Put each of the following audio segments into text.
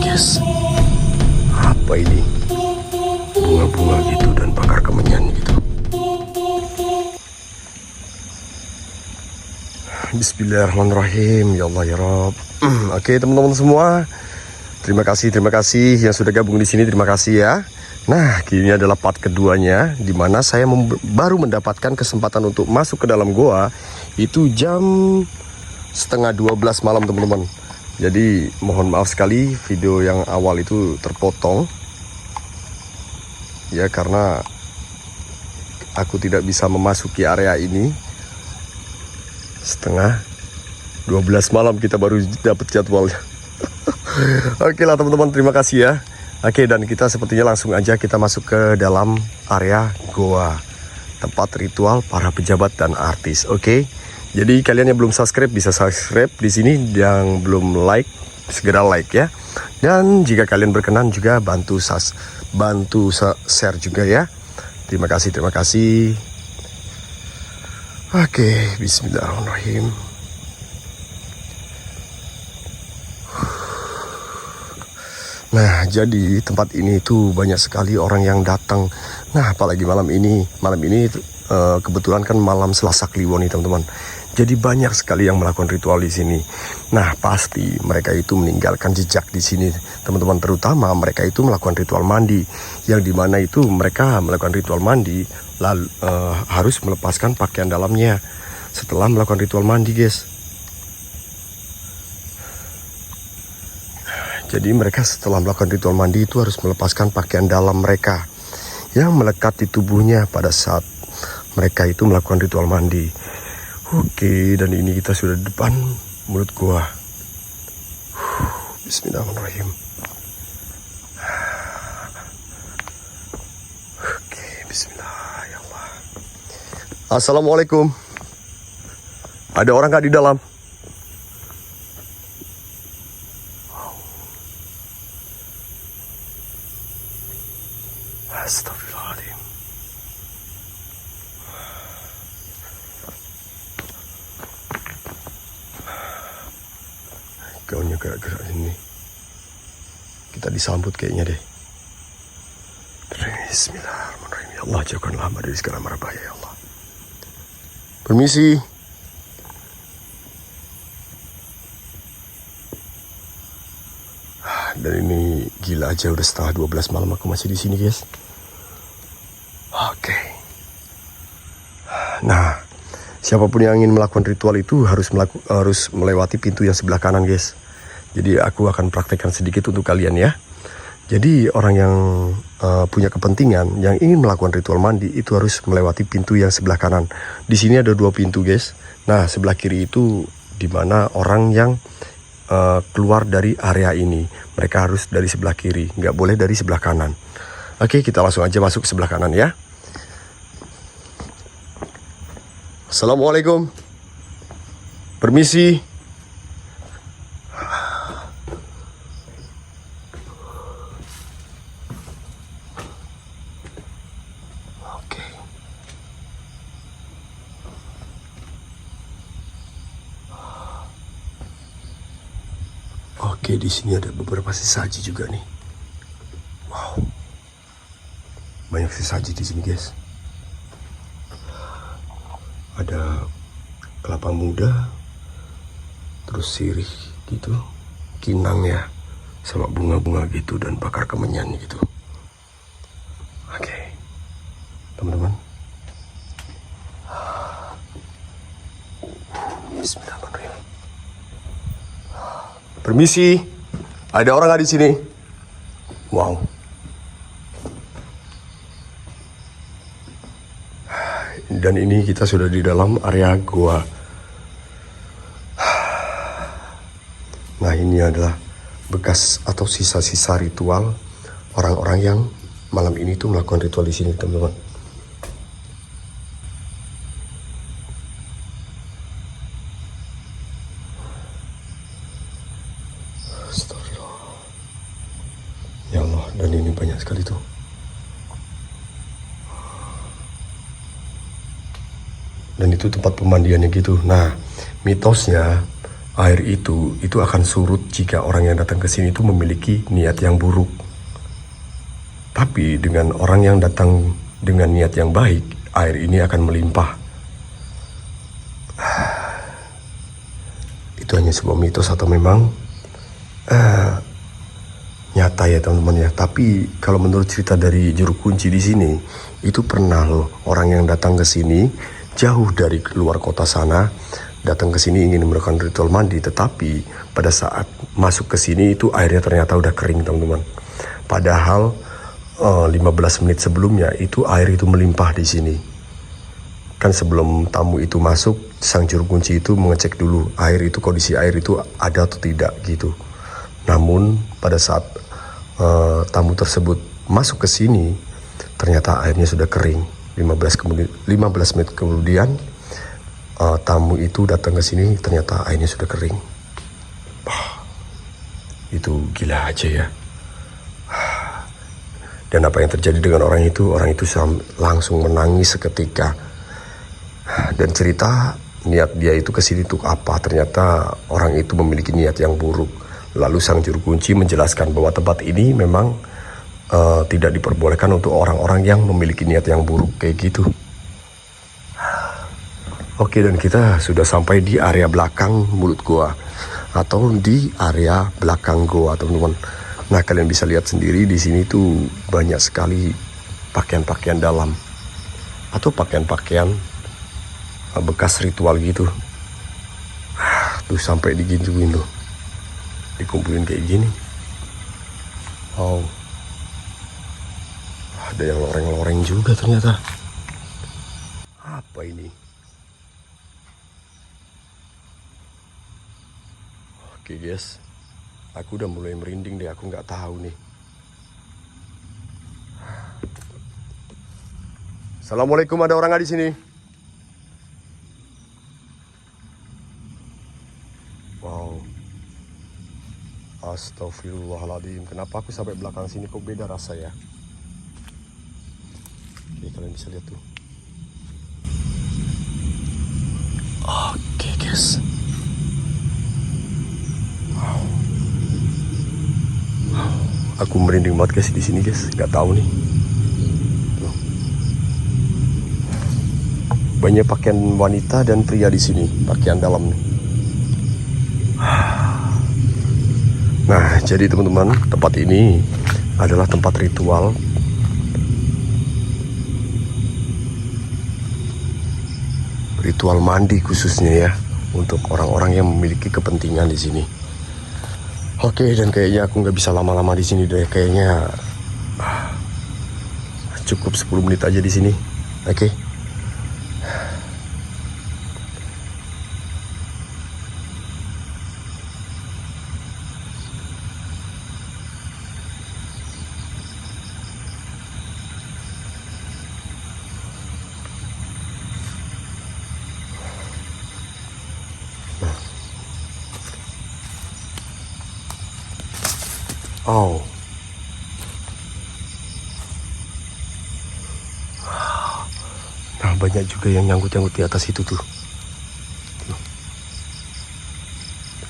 guys. Apa ini? Bunga-bunga gitu dan bakar kemenyan gitu. Bismillahirrahmanirrahim. Ya Allah ya Rabb. Oke teman-teman semua, terima kasih yang sudah gabung di sini. Terima kasih ya. Nah, kini adalah part keduanya, di mana saya baru mendapatkan kesempatan untuk masuk ke dalam goa itu jam setengah 12 malam teman-teman. Jadi mohon maaf sekali video yang awal itu terpotong ya, karena aku tidak bisa memasuki area ini. Setengah 12 malam kita baru dapat jadwalnya. Oke lah teman-teman, terima kasih ya. Oke, dan kita sepertinya langsung aja kita masuk ke dalam area goa, tempat ritual para pejabat dan artis. Oke, jadi kalian yang belum subscribe bisa subscribe di sini, yang belum like segera like ya. Dan jika kalian berkenan juga bantu share juga ya. Terima kasih. Oke, bismillahirrahmanirrahim. Nah, jadi tempat ini itu banyak sekali orang yang datang. Nah, apalagi malam ini kebetulan kan malam Selasa Kliwon nih teman-teman. Jadi banyak sekali yang melakukan ritual di sini. Nah, pasti mereka itu meninggalkan jejak di sini teman-teman. Terutama mereka itu melakukan ritual mandi, yang dimana itu mereka melakukan ritual mandi lalu harus melepaskan pakaian dalamnya setelah melakukan ritual mandi guys. Jadi mereka setelah melakukan ritual mandi itu harus melepaskan pakaian dalam mereka yang melekat di tubuhnya pada saat mereka itu melakukan ritual mandi. Oke, dan ini kita sudah di depan mulut gua. Bismillahirrahmanirrahim. Oke, bismillah ya Allah. Assalamualaikum. Ada orang nggak di dalam? Astagfirullahaladzim. Gaunnya gerak-gerak ini. Kita disambut kayaknya deh. Bismillahirrahmanirrahim. Ya Allah, jauhkanlah hamba dari segala mara bahaya ya Allah. Permisi. Dan ini gila aja, udah setengah 12 malam aku masih di sini guys. Oke. Nah, siapapun yang ingin melakukan ritual itu harus melewati pintu yang sebelah kanan guys. Jadi aku akan praktekkan sedikit untuk kalian ya. Jadi orang yang punya kepentingan yang ingin melakukan ritual mandi itu harus melewati pintu yang sebelah kanan. Di sini ada 2 pintu guys. Nah, sebelah kiri itu dimana orang yang keluar dari area ini. Mereka harus dari sebelah kiri, nggak boleh dari sebelah kanan. Oke, kita langsung aja masuk ke sebelah kanan ya. Assalamualaikum. Permisi. Oke, di sini ada beberapa sesaji juga nih. Wow, banyak sesaji di sini guys. Ada kelapa muda, terus sirih gitu, kinang ya, sama bunga-bunga gitu dan bakar kemenyan gitu. Oke, teman-teman. Bismillahirrahmanirrahim. Permisi, ada orang nggak di sini? Wow. Dan ini kita sudah di dalam area goa. Nah, ini adalah bekas atau sisa-sisa ritual orang-orang yang malam ini tuh melakukan ritual di sini, teman-teman. Ya Allah, dan ini banyak sekali tuh. Dan itu tempat pemandiannya gitu. Nah, mitosnya air itu akan surut jika orang yang datang ke sini itu memiliki niat yang buruk. Tapi dengan orang yang datang dengan niat yang baik, air ini akan melimpah. Itu hanya sebuah mitos atau memang nyata ya teman-teman ya. Tapi kalau menurut cerita dari juru kunci di sini, itu pernah loh orang yang datang ke sini jauh dari luar kota sana, datang ke sini ingin melakukan ritual mandi, tetapi pada saat masuk ke sini itu airnya ternyata udah kering teman-teman. Padahal 15 menit sebelumnya itu air itu melimpah di sini. Kan sebelum tamu itu masuk, sang juru kunci itu mengecek dulu air itu, kondisi air itu ada atau tidak gitu. Namun pada saat tamu tersebut masuk ke sini, ternyata airnya sudah kering. 15 menit kemudian tamu itu datang ke sini, ternyata airnya sudah kering. Itu gila aja ya. Dan apa yang terjadi dengan orang itu langsung menangis seketika. Dan cerita niat dia itu ke sini untuk apa? Ternyata orang itu memiliki niat yang buruk. Lalu sang juru kunci menjelaskan bahwa tempat ini memang tidak diperbolehkan untuk orang-orang yang memiliki niat yang buruk kayak gitu. Oke, dan kita sudah sampai di area belakang mulut goa atau di area belakang goa, teman-teman. Nah, kalian bisa lihat sendiri di sini tuh banyak sekali pakaian-pakaian dalam atau pakaian-pakaian bekas ritual gitu. Tuh sampai digituin tuh, dikumpulin kayak gini. Wow, ada yang loreng-loreng juga ternyata. Apa ini? Oke guys, aku udah mulai merinding deh, aku nggak tahu nih. Assalamualaikum, ada orang nggak di sini? Wow, astagfirullahaladzim, kenapa aku sampai belakang sini kok beda rasa ya? Oke, kalian bisa lihat tuh. Oke guys. Aku merinding banget guys di sini guys, nggak tahu nih. Tuh. Banyak pakaian wanita dan pria di sini, pakaian dalam nih. Nah, jadi teman-teman, tempat ini adalah tempat ritual mandi khususnya ya, untuk orang-orang yang memiliki kepentingan di sini. Oke, dan kayaknya aku nggak bisa lama-lama di sini deh. Kayaknya cukup 10 menit aja di sini. Oke. Oh. Nah, banyak juga yang nyangkut-nyangkut di atas itu tuh.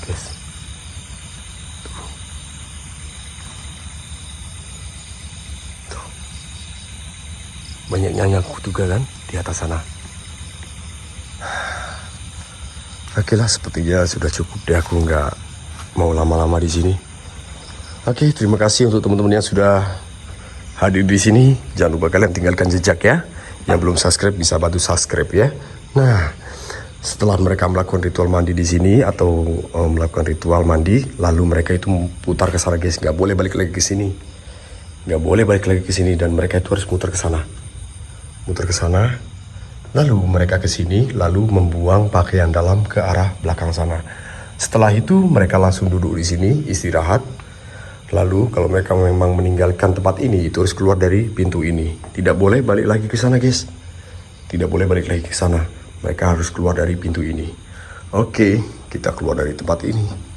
Guys. Tuh. Banyak yang nyangkut juga kan di atas sana. Oke lah, sepertinya sudah cukup deh, aku nggak mau lama-lama di sini. Oke, terima kasih untuk teman-teman yang sudah hadir di sini. Jangan lupa kalian tinggalkan jejak ya. Yang belum subscribe bisa bantu subscribe ya. Nah, setelah mereka melakukan ritual mandi di sini atau melakukan ritual mandi, lalu mereka itu putar ke sana guys. Nggak boleh balik lagi ke sini. Nggak boleh balik lagi ke sini, dan mereka itu harus muter ke sana. Muter ke sana. Lalu mereka ke sini, lalu membuang pakaian dalam ke arah belakang sana. Setelah itu mereka langsung duduk di sini istirahat. Lalu kalau mereka memang meninggalkan tempat ini, itu harus keluar dari pintu ini. Tidak boleh balik lagi ke sana guys. Tidak boleh balik lagi ke sana. Mereka harus keluar dari pintu ini. Oke, kita keluar dari tempat ini.